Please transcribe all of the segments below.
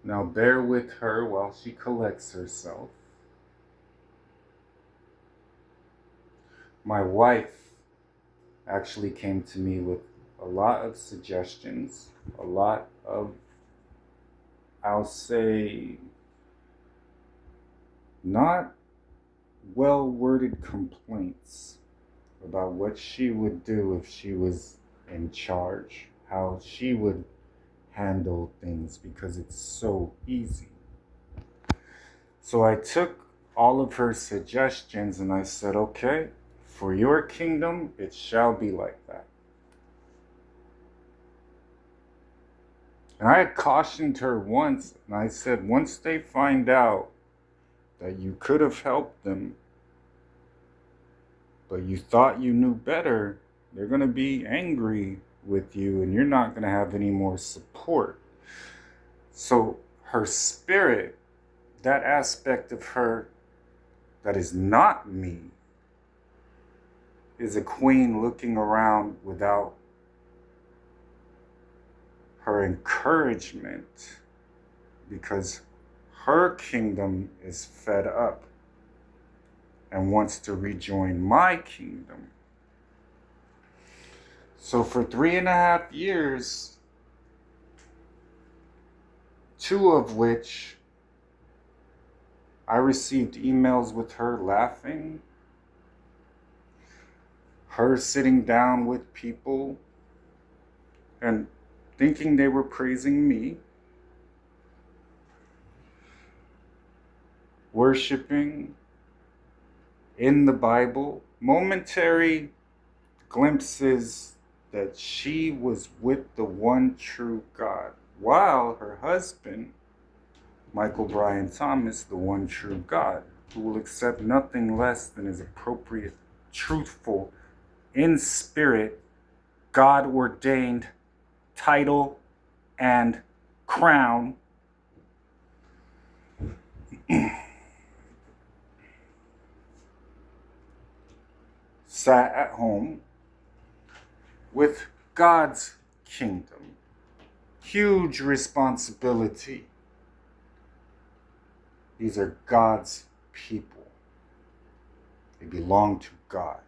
Now bear with her while she collects herself. My wife actually came to me with a lot of suggestions, a lot of, I'll say, not well worded complaints about what she would do if she was in charge, how she would handle things because it's so easy. So I took all of her suggestions and I said, okay, for your kingdom, it shall be like that. And I had cautioned her once, and I said, once they find out that you could have helped them, but you thought you knew better, they're going to be angry with you and you're not going to have any more support. So her spirit, that aspect of her that is not me, is a queen looking around without her encouragement because her kingdom is fed up and wants to rejoin my kingdom. So for 3.5 years, 2 of which I received emails with her laughing, her sitting down with people and thinking they were praising me, worshiping in the Bible, momentary glimpses that she was with the one true God, while her husband, Michael Brian Thomas, the one true God, who will accept nothing less than his appropriate, truthful, in spirit, God-ordained title and crown, sat at home with God's kingdom. Huge responsibility. These are God's people. They belong to God.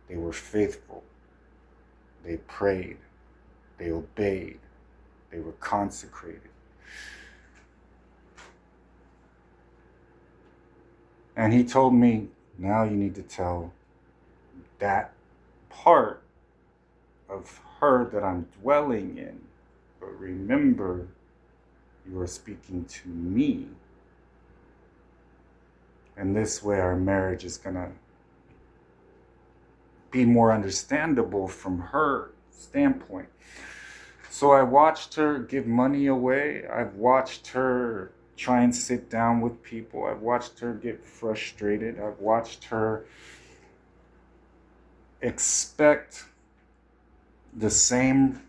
They were faithful. They prayed. They obeyed. They were consecrated. And he told me, now you need to tell that part of her that I'm dwelling in. But remember, you are speaking to me. And this way our marriage is going to be more understandable from her standpoint. So I watched her give money away. I've watched her try and sit down with people. I've watched her get frustrated. I've watched her expect the same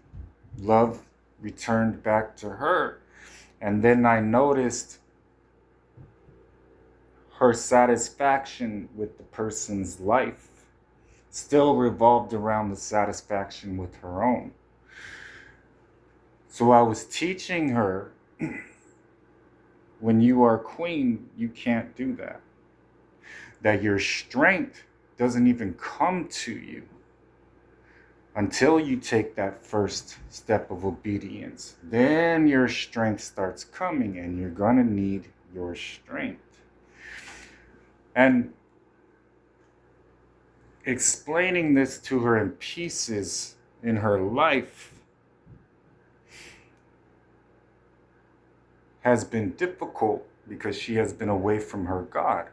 love returned back to her. And then I noticed her satisfaction with the person's life still revolved around the satisfaction with her own. So I was teaching her, when you are queen, you can't do that. That your strength doesn't even come to you until you take that first step of obedience. Then your strength starts coming, and you're going to need your strength. And explaining this to her in pieces in her life has been difficult because she has been away from her God.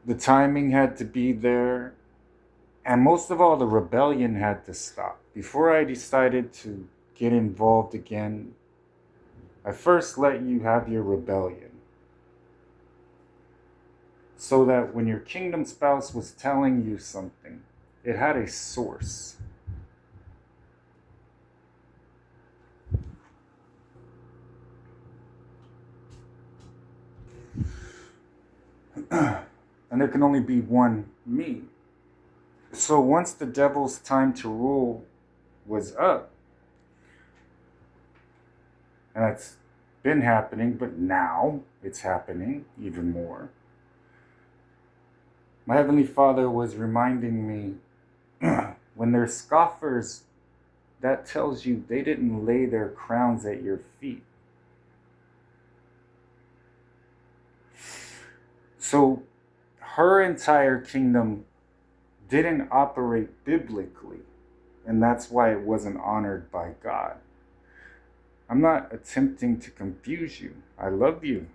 The timing had to be there, and most of all, the rebellion had to stop. Before I decided to get involved again, I first let you have your rebellion, so that when your kingdom spouse was telling you something, it had a source. And there can only be one me. So once the devil's time to rule was up. And that's been happening, but now it's happening even more. My Heavenly Father was reminding me when they're scoffers, that tells you they didn't lay their crowns at your feet. So her entire kingdom didn't operate biblically, and that's why it wasn't honored by God. I'm not attempting to confuse you. I love you.